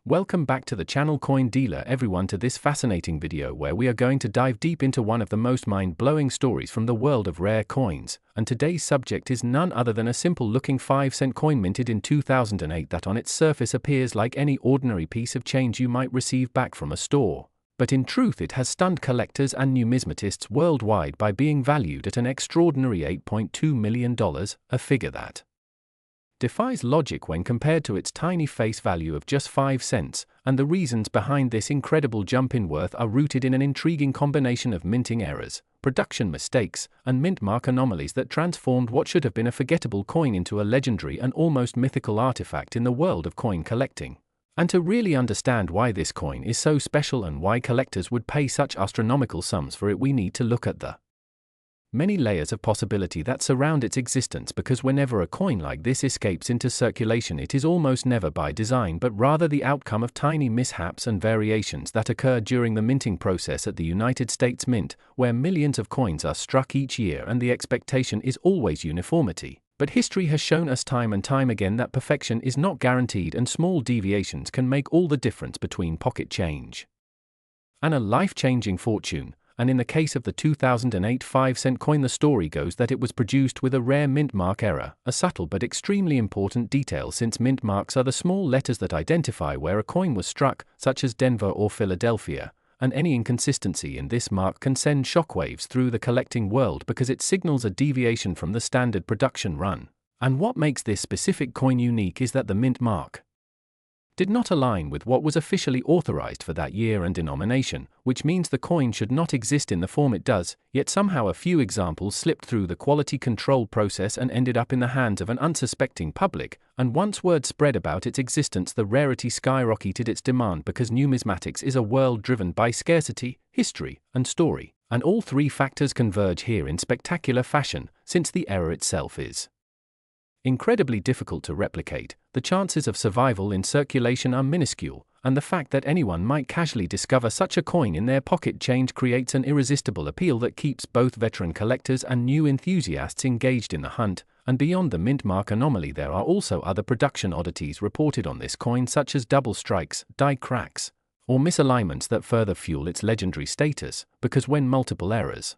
Welcome back to the channel Coin Dealer everyone to this fascinating video where we are going to dive deep into one of the most mind-blowing stories from the world of rare coins, and today's subject is none other than a simple looking 5-cent coin minted in 2008 that on its surface appears like any ordinary piece of change you might receive back from a store. But in truth it has stunned collectors and numismatists worldwide by being valued at an extraordinary $8.2 million, a figure that defies logic when compared to its tiny face value of just 5 cents, and the reasons behind this incredible jump in worth are rooted in an intriguing combination of minting errors, production mistakes, and mint mark anomalies that transformed what should have been a forgettable coin into a legendary and almost mythical artifact in the world of coin collecting. And to really understand why this coin is so special and why collectors would pay such astronomical sums for it, we need to look at the many layers of possibility that surround its existence, because whenever a coin like this escapes into circulation it is almost never by design but rather the outcome of tiny mishaps and variations that occur during the minting process at the United States Mint, where millions of coins are struck each year and the expectation is always uniformity. But history has shown us time and time again that perfection is not guaranteed, and small deviations can make all the difference between pocket change and a life-changing fortune. And in the case of the 2008 5-cent coin, the story goes that it was produced with a rare mint mark error, a subtle but extremely important detail since mint marks are the small letters that identify where a coin was struck, such as Denver or Philadelphia, and any inconsistency in this mark can send shockwaves through the collecting world because it signals a deviation from the standard production run. And what makes this specific coin unique is that the mint mark did not align with what was officially authorized for that year and denomination, which means the coin should not exist in the form it does, yet somehow a few examples slipped through the quality control process and ended up in the hands of an unsuspecting public, and once word spread about its existence the rarity skyrocketed its demand because numismatics is a world driven by scarcity, history, and story, and all three factors converge here in spectacular fashion, since the error itself is incredibly difficult to replicate, the chances of survival in circulation are minuscule, and the fact that anyone might casually discover such a coin in their pocket change creates an irresistible appeal that keeps both veteran collectors and new enthusiasts engaged in the hunt. And beyond the mint mark anomaly, there are also other production oddities reported on this coin, such as double strikes, die cracks, or misalignments that further fuel its legendary status, because when multiple errors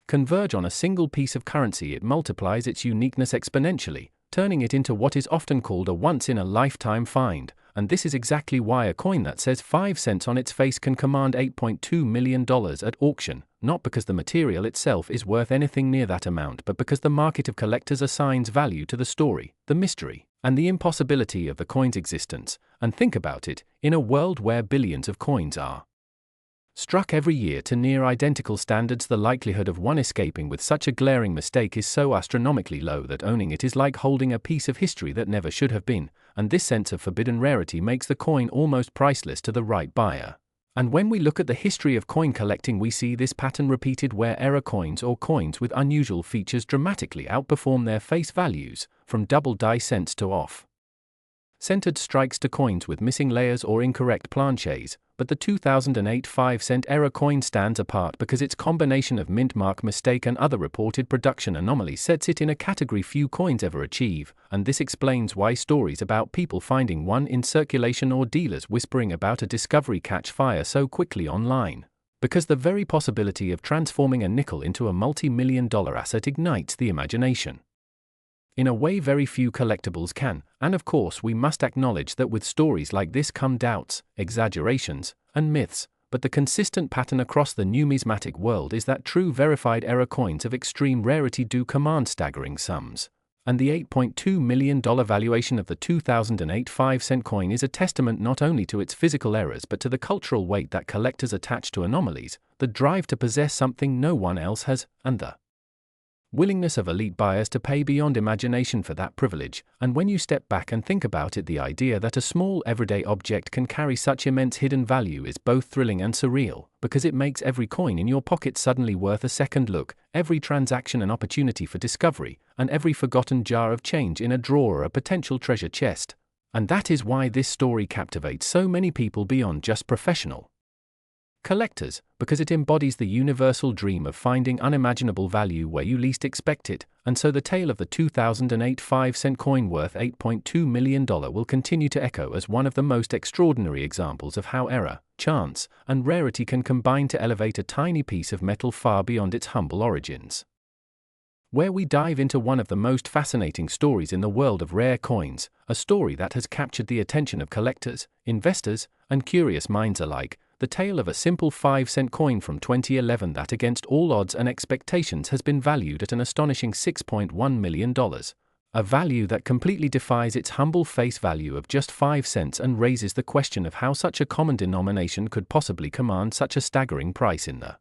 converge on a single piece of currency it multiplies its uniqueness exponentially, turning it into what is often called a once-in-a-lifetime find, and this is exactly why a coin that says 5 cents on its face can command $8.2 million at auction, not because the material itself is worth anything near that amount but because the market of collectors assigns value to the story, the mystery, and the impossibility of the coin's existence. And think about it, in a world where billions of coins are struck every year to near identical standards, the likelihood of one escaping with such a glaring mistake is so astronomically low that owning it is like holding a piece of history that never should have been, and this sense of forbidden rarity makes the coin almost priceless to the right buyer. And when we look at the history of coin collecting we see this pattern repeated, where error coins or coins with unusual features dramatically outperform their face values, from double die cents to off-centered strikes to coins with missing layers or incorrect planchets. But the 2008 5-cent error coin stands apart because its combination of mint mark mistake and other reported production anomalies sets it in a category few coins ever achieve, and this explains why stories about people finding one in circulation or dealers whispering about a discovery catch fire so quickly online. Because the very possibility of transforming a nickel into a multi-million-dollar asset ignites the imagination in a way very few collectibles can, and of course we must acknowledge that with stories like this come doubts, exaggerations, and myths, but the consistent pattern across the numismatic world is that true verified error coins of extreme rarity do command staggering sums. And the $8.2 million valuation of the 2008 5-cent coin is a testament not only to its physical errors but to the cultural weight that collectors attach to anomalies, the drive to possess something no one else has, and the willingness of elite buyers to pay beyond imagination for that privilege. And when you step back and think about it, the idea that a small everyday object can carry such immense hidden value is both thrilling and surreal, because it makes every coin in your pocket suddenly worth a second look, every transaction an opportunity for discovery, and every forgotten jar of change in a drawer a potential treasure chest. And that is why this story captivates so many people beyond just professional Collectors, because it embodies the universal dream of finding unimaginable value where you least expect it, and so the tale of the 2008 5-cent coin worth $8.2 million will continue to echo as one of the most extraordinary examples of how error, chance, and rarity can combine to elevate a tiny piece of metal far beyond its humble origins. Where we dive into one of the most fascinating stories in the world of rare coins, a story that has captured the attention of collectors, investors, and curious minds alike, the tale of a simple 5-cent coin from 2011 that against all odds and expectations has been valued at an astonishing $6.1 million, a value that completely defies its humble face value of just 5 cents and raises the question of how such a common denomination could possibly command such a staggering price in the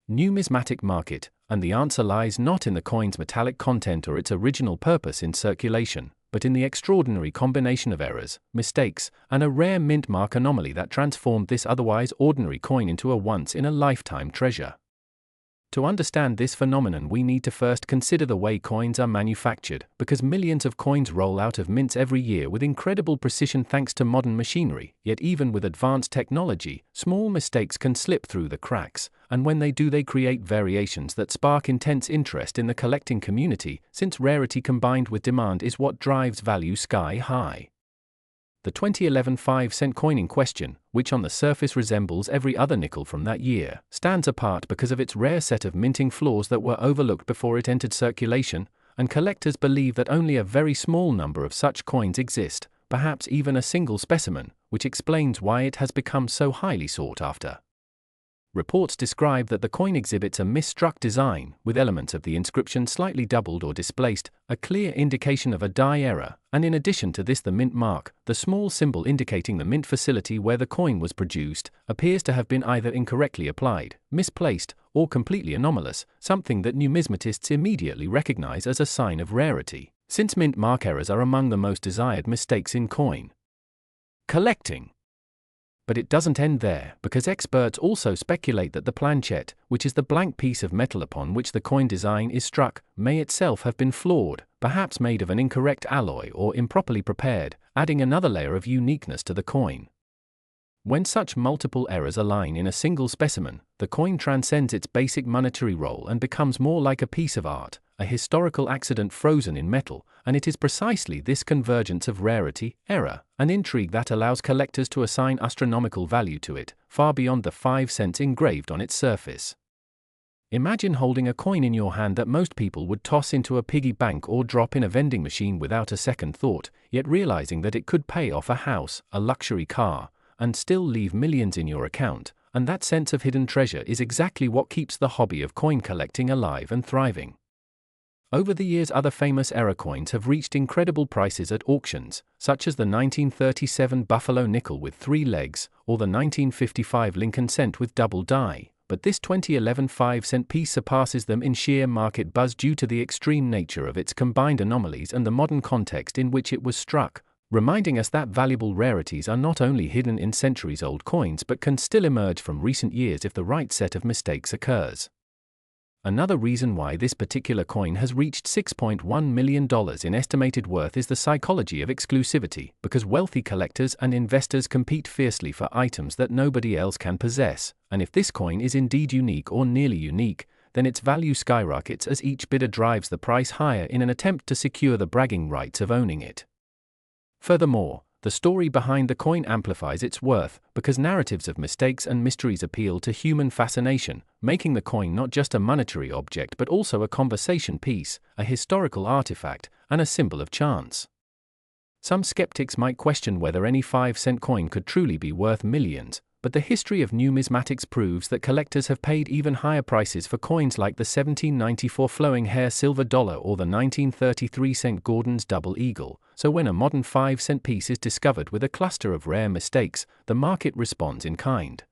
numismatic market, and the answer lies not in the coin's metallic content or its original purpose in circulation, but in the extraordinary combination of errors, mistakes, and a rare mint mark anomaly that transformed this otherwise ordinary coin into a once-in-a-lifetime treasure. To understand this phenomenon, we need to first consider the way coins are manufactured, because millions of coins roll out of mints every year with incredible precision thanks to modern machinery, yet even with advanced technology, small mistakes can slip through the cracks, and when they do, they create variations that spark intense interest in the collecting community, since rarity combined with demand is what drives value sky high. The 2011 5-cent coin in question, which on the surface resembles every other nickel from that year, stands apart because of its rare set of minting flaws that were overlooked before it entered circulation, and collectors believe that only a very small number of such coins exist, perhaps even a single specimen, which explains why it has become so highly sought after. Reports describe that the coin exhibits a misstruck design, with elements of the inscription slightly doubled or displaced, a clear indication of a die error, and in addition to this the mint mark, the small symbol indicating the mint facility where the coin was produced, appears to have been either incorrectly applied, misplaced, or completely anomalous, something that numismatists immediately recognize as a sign of rarity, since mint mark errors are among the most desired mistakes in coin collecting. But it doesn't end there, because experts also speculate that the planchet, which is the blank piece of metal upon which the coin design is struck, may itself have been flawed, perhaps made of an incorrect alloy or improperly prepared, adding another layer of uniqueness to the coin. When such multiple errors align in a single specimen, the coin transcends its basic monetary role and becomes more like a piece of art, a historical accident frozen in metal, and it is precisely this convergence of rarity, error, and intrigue that allows collectors to assign astronomical value to it, far beyond the 5 cents engraved on its surface. Imagine holding a coin in your hand that most people would toss into a piggy bank or drop in a vending machine without a second thought, yet realizing that it could pay off a house, a luxury car, and still leave millions in your account, and that sense of hidden treasure is exactly what keeps the hobby of coin collecting alive and thriving. Over the years, other famous error coins have reached incredible prices at auctions, such as the 1937 Buffalo nickel with 3 legs, or the 1955 Lincoln cent with double die, but this 2011 5-cent piece surpasses them in sheer market buzz due to the extreme nature of its combined anomalies and the modern context in which it was struck, reminding us that valuable rarities are not only hidden in centuries-old coins but can still emerge from recent years if the right set of mistakes occurs. Another reason why this particular coin has reached $6.1 million in estimated worth is the psychology of exclusivity, because wealthy collectors and investors compete fiercely for items that nobody else can possess, and if this coin is indeed unique or nearly unique, then its value skyrockets as each bidder drives the price higher in an attempt to secure the bragging rights of owning it. Furthermore, the story behind the coin amplifies its worth, because narratives of mistakes and mysteries appeal to human fascination, making the coin not just a monetary object but also a conversation piece, a historical artifact, and a symbol of chance. Some skeptics might question whether any 5-cent coin could truly be worth millions, but the history of numismatics proves that collectors have paid even higher prices for coins like the 1794 flowing hair silver dollar or the 1933 St. Gordon's double eagle, so when a modern 5-cent piece is discovered with a cluster of rare mistakes, the market responds in kind.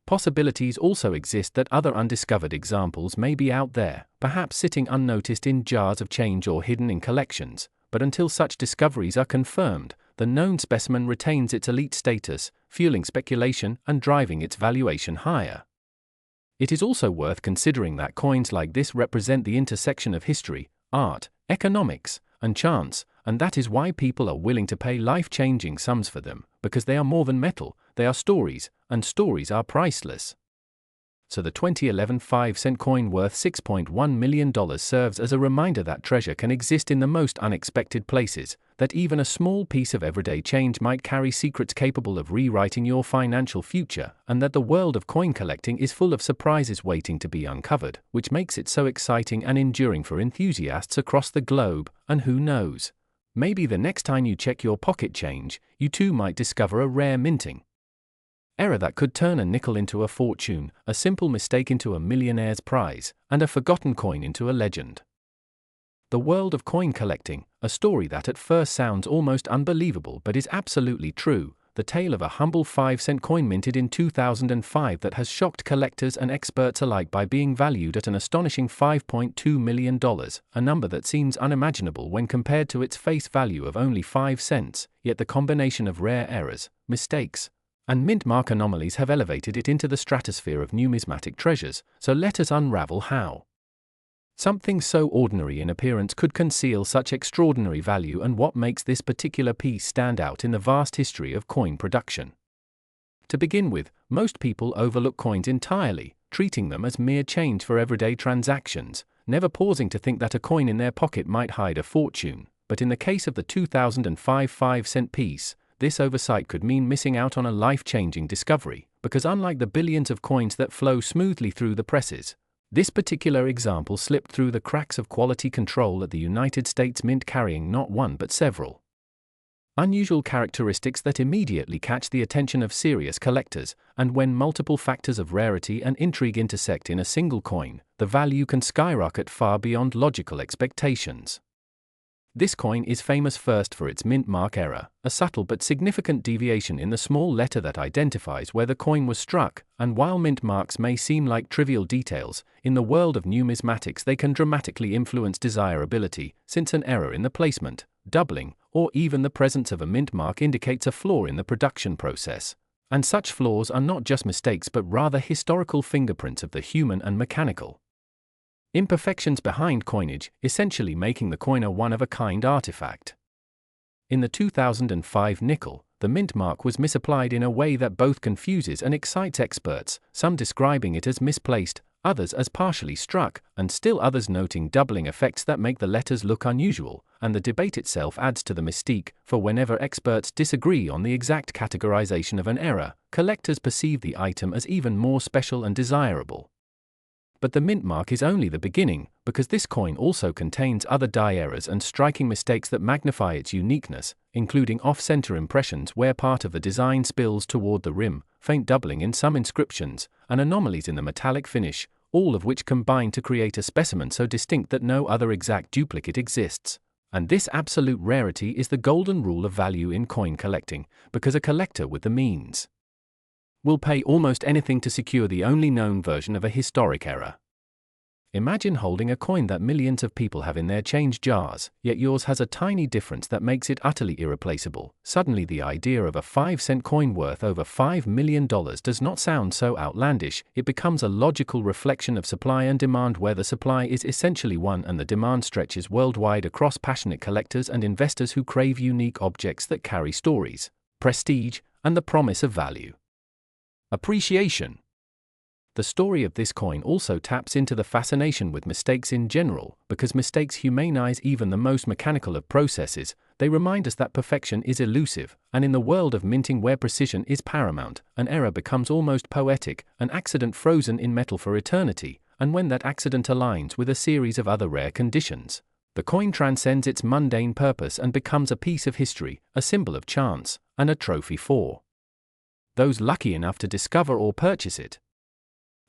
Possibilities also exist that other undiscovered examples may be out there, perhaps sitting unnoticed in jars of change or hidden in collections, but until such discoveries are confirmed, the known specimen retains its elite status, fueling speculation and driving its valuation higher. It is also worth considering that coins like this represent the intersection of history, art, economics, and chance, and that is why people are willing to pay life-changing sums for them, because they are more than metal, they are stories, and stories are priceless. So the 2011 5-cent coin worth $6.1 million serves as a reminder that treasure can exist in the most unexpected places, that even a small piece of everyday change might carry secrets capable of rewriting your financial future, and that the world of coin collecting is full of surprises waiting to be uncovered, which makes it so exciting and enduring for enthusiasts across the globe. And who knows? Maybe the next time you check your pocket change, you too might discover a rare minting error that could turn a nickel into a fortune, a simple mistake into a millionaire's prize, and a forgotten coin into a legend. The world of coin collecting, a story that at first sounds almost unbelievable but is absolutely true, the tale of a humble 5-cent coin minted in 2005 that has shocked collectors and experts alike by being valued at an astonishing $5.2 million, a number that seems unimaginable when compared to its face value of only 5 cents, yet the combination of rare errors, mistakes, and mint mark anomalies have elevated it into the stratosphere of numismatic treasures. So let us unravel how something so ordinary in appearance could conceal such extraordinary value, and what makes this particular piece stand out in the vast history of coin production. To begin with, most people overlook coins entirely, treating them as mere change for everyday transactions, never pausing to think that a coin in their pocket might hide a fortune. But in the case of the 2005 5-cent piece, this oversight could mean missing out on a life-changing discovery, because unlike the billions of coins that flow smoothly through the presses, this particular example slipped through the cracks of quality control at the United States Mint, carrying not one but several unusual characteristics that immediately catch the attention of serious collectors. And when multiple factors of rarity and intrigue intersect in a single coin, the value can skyrocket far beyond logical expectations. This coin is famous first for its mint mark error, a subtle but significant deviation in the small letter that identifies where the coin was struck, and while mint marks may seem like trivial details, in the world of numismatics they can dramatically influence desirability, since an error in the placement, doubling, or even the presence of a mint mark indicates a flaw in the production process. And such flaws are not just mistakes but rather historical fingerprints of the human and mechanical imperfections behind coinage, essentially making the coin a one-of-a-kind artifact. In the 2005 nickel, the mint mark was misapplied in a way that both confuses and excites experts, some describing it as misplaced, others as partially struck, and still others noting doubling effects that make the letters look unusual, and the debate itself adds to the mystique, for whenever experts disagree on the exact categorization of an error, collectors perceive the item as even more special and desirable. But the mint mark is only the beginning, because this coin also contains other die errors and striking mistakes that magnify its uniqueness, including off-center impressions where part of the design spills toward the rim, faint doubling in some inscriptions, and anomalies in the metallic finish, all of which combine to create a specimen so distinct that no other exact duplicate exists. And this absolute rarity is the golden rule of value in coin collecting, because a collector with the means will pay almost anything to secure the only known version of a historic error. Imagine holding a coin that millions of people have in their change jars, yet yours has a tiny difference that makes it utterly irreplaceable. Suddenly the idea of a 5-cent coin worth over $5 million does not sound so outlandish. It becomes a logical reflection of supply and demand, where the supply is essentially one and the demand stretches worldwide across passionate collectors and investors who crave unique objects that carry stories, prestige, and the promise of value appreciation. The story of this coin also taps into the fascination with mistakes in general, because mistakes humanize even the most mechanical of processes. They remind us that perfection is elusive, and in the world of minting where precision is paramount, an error becomes almost poetic, an accident frozen in metal for eternity, and when that accident aligns with a series of other rare conditions, the coin transcends its mundane purpose and becomes a piece of history, a symbol of chance, and a trophy for those lucky enough to discover or purchase it.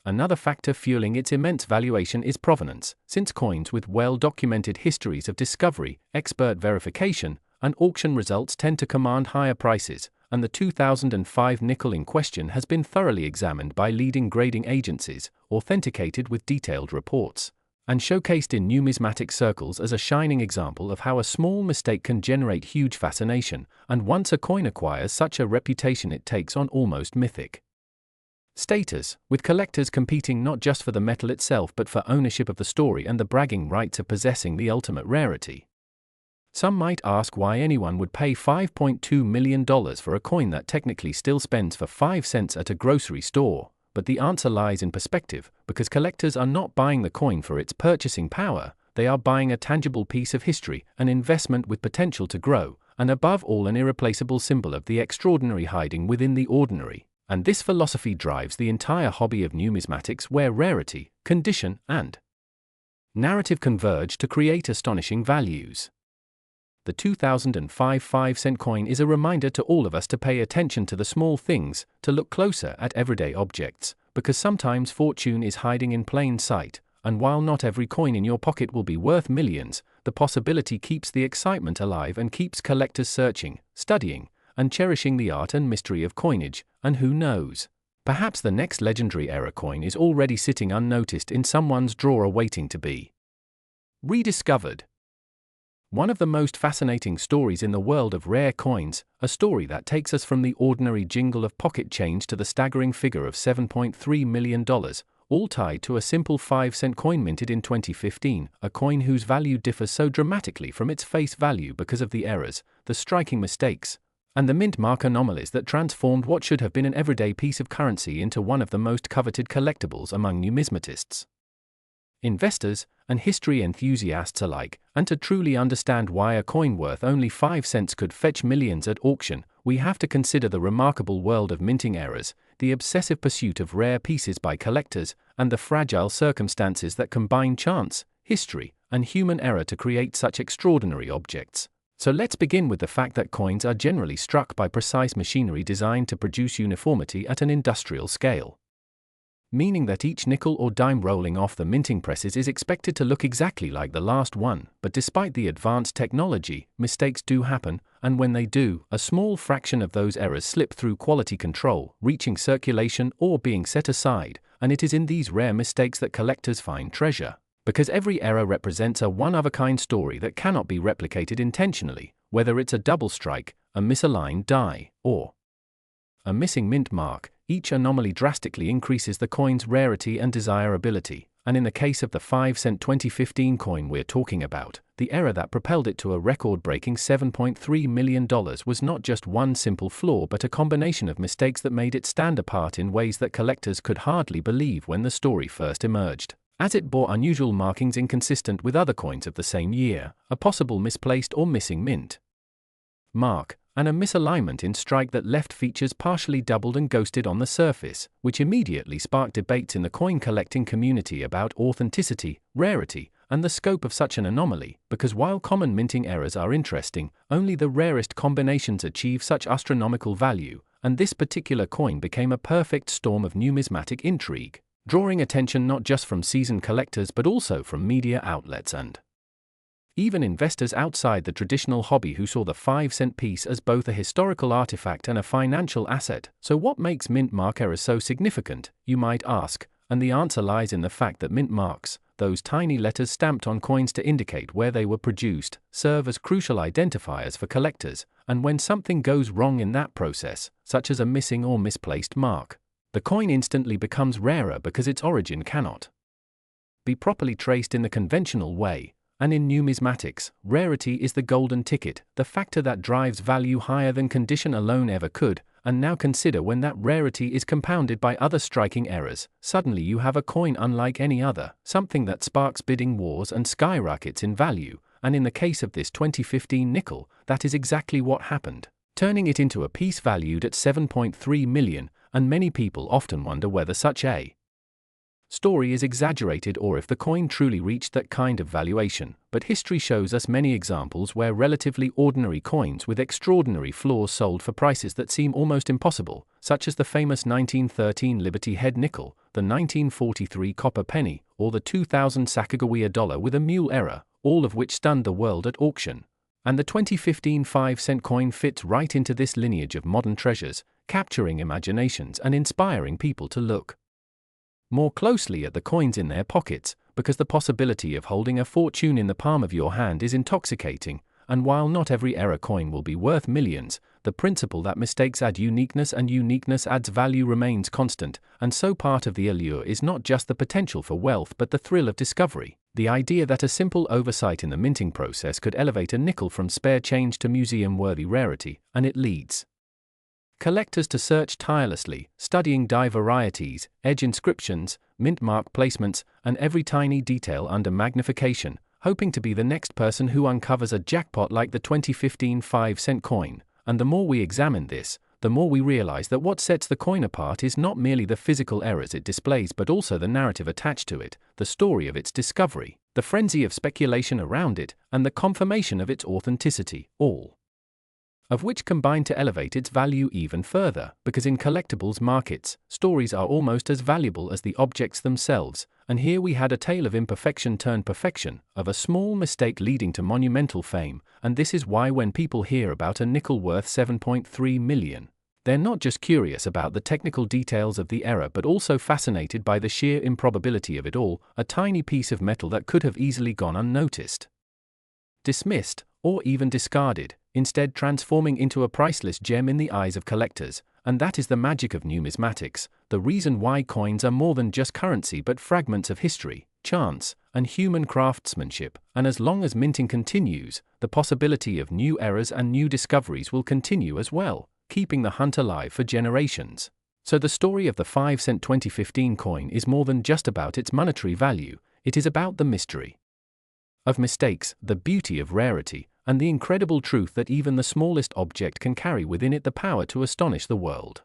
Another factor fueling its immense valuation is provenance, since coins with well-documented histories of discovery, expert verification, and auction results tend to command higher prices, and the 2005 nickel in question has been thoroughly examined by leading grading agencies, authenticated with detailed reports, and showcased in numismatic circles as a shining example of how a small mistake can generate huge fascination, and once a coin acquires such a reputation it takes on almost mythic status, with collectors competing not just for the metal itself but for ownership of the story and the bragging rights of possessing the ultimate rarity. Some might ask why anyone would pay $5.2 million for a coin that technically still spends for 5 cents at a grocery store, but the answer lies in perspective, because collectors are not buying the coin for its purchasing power, they are buying a tangible piece of history, an investment with potential to grow, and above all an irreplaceable symbol of the extraordinary hiding within the ordinary. And this philosophy drives the entire hobby of numismatics, where rarity, condition, and narrative converge to create astonishing values. The 2005 5-cent coin is a reminder to all of us to pay attention to the small things, to look closer at everyday objects, because sometimes fortune is hiding in plain sight, and while not every coin in your pocket will be worth millions, the possibility keeps the excitement alive and keeps collectors searching, studying, and cherishing the art and mystery of coinage, and who knows? Perhaps the next legendary era coin is already sitting unnoticed in someone's drawer waiting to be rediscovered. One of the most fascinating stories in the world of rare coins, a story that takes us from the ordinary jingle of pocket change to the staggering figure of $7.3 million, all tied to a simple 5-cent coin minted in 2015, a coin whose value differs so dramatically from its face value because of the errors, the striking mistakes, and the mint mark anomalies that transformed what should have been an everyday piece of currency into one of the most coveted collectibles among numismatists, investors, and history enthusiasts alike. And to truly understand why a coin worth only 5 cents could fetch millions at auction, we have to consider the remarkable world of minting errors, the obsessive pursuit of rare pieces by collectors, and the fragile circumstances that combine chance, history, and human error to create such extraordinary objects. So let's begin with the fact that coins are generally struck by precise machinery designed to produce uniformity at an industrial scale, meaning that each nickel or dime rolling off the minting presses is expected to look exactly like the last one. But despite the advanced technology, mistakes do happen, and when they do, a small fraction of those errors slip through quality control, reaching circulation or being set aside, and it is in these rare mistakes that collectors find treasure. Because every error represents a one-of-a-kind story that cannot be replicated intentionally, whether it's a double strike, a misaligned die, or a missing mint mark. Each anomaly drastically increases the coin's rarity and desirability, and in the case of the 5-cent 2015 coin we're talking about, the error that propelled it to a record-breaking $7.3 million was not just one simple flaw but a combination of mistakes that made it stand apart in ways that collectors could hardly believe when the story first emerged, as it bore unusual markings inconsistent with other coins of the same year, a possible misplaced or missing mint mark, and a misalignment in strike that left features partially doubled and ghosted on the surface, which immediately sparked debates in the coin collecting community about authenticity, rarity, and the scope of such an anomaly, because while common minting errors are interesting, only the rarest combinations achieve such astronomical value, and this particular coin became a perfect storm of numismatic intrigue, drawing attention not just from seasoned collectors but also from media outlets and even investors outside the traditional hobby who saw the 5-cent piece as both a historical artifact and a financial asset. So what makes mint mark errors so significant, you might ask, and the answer lies in the fact that mint marks, those tiny letters stamped on coins to indicate where they were produced, serve as crucial identifiers for collectors, and when something goes wrong in that process, such as a missing or misplaced mark, the coin instantly becomes rarer because its origin cannot be properly traced in the conventional way. And in numismatics, rarity is the golden ticket, the factor that drives value higher than condition alone ever could. And now consider when that rarity is compounded by other striking errors, suddenly you have a coin unlike any other, something that sparks bidding wars and skyrockets in value. And in the case of this 2015 nickel, that is exactly what happened, turning it into a piece valued at $7.3 million, and many people often wonder whether such a story is exaggerated or if the coin truly reached that kind of valuation. But history shows us many examples where relatively ordinary coins with extraordinary flaws sold for prices that seem almost impossible, such as the famous 1913 Liberty Head nickel, the 1943 copper penny, or the 2000 Sacagawea dollar with a mule error, all of which stunned the world at auction. And the 2015 5-cent coin fits right into this lineage of modern treasures, capturing imaginations and inspiring people to look more closely at the coins in their pockets, because the possibility of holding a fortune in the palm of your hand is intoxicating, and while not every error coin will be worth millions, the principle that mistakes add uniqueness and uniqueness adds value remains constant, and so part of the allure is not just the potential for wealth but the thrill of discovery. The idea that a simple oversight in the minting process could elevate a nickel from spare change to museum-worthy rarity, and it leads collectors to search tirelessly, studying die varieties, edge inscriptions, mint mark placements, and every tiny detail under magnification, hoping to be the next person who uncovers a jackpot like the 2015 5-cent coin. And the more we examine this, the more we realize that what sets the coin apart is not merely the physical errors it displays but also the narrative attached to it, the story of its discovery, the frenzy of speculation around it, and the confirmation of its authenticity, all of which combine to elevate its value even further, because in collectibles markets, stories are almost as valuable as the objects themselves, and here we had a tale of imperfection turned perfection, of a small mistake leading to monumental fame, and this is why when people hear about a nickel worth 7.3 million, they're not just curious about the technical details of the error but also fascinated by the sheer improbability of it all, a tiny piece of metal that could have easily gone unnoticed, dismissed, or even discarded, instead transforming into a priceless gem in the eyes of collectors. And that is the magic of numismatics, the reason why coins are more than just currency but fragments of history, chance, and human craftsmanship. And as long as minting continues, the possibility of new errors and new discoveries will continue as well, keeping the hunt alive for generations. So the story of the 5-cent 2015 coin is more than just about its monetary value, it is about the mystery of mistakes, the beauty of rarity, and the incredible truth that even the smallest object can carry within it the power to astonish the world.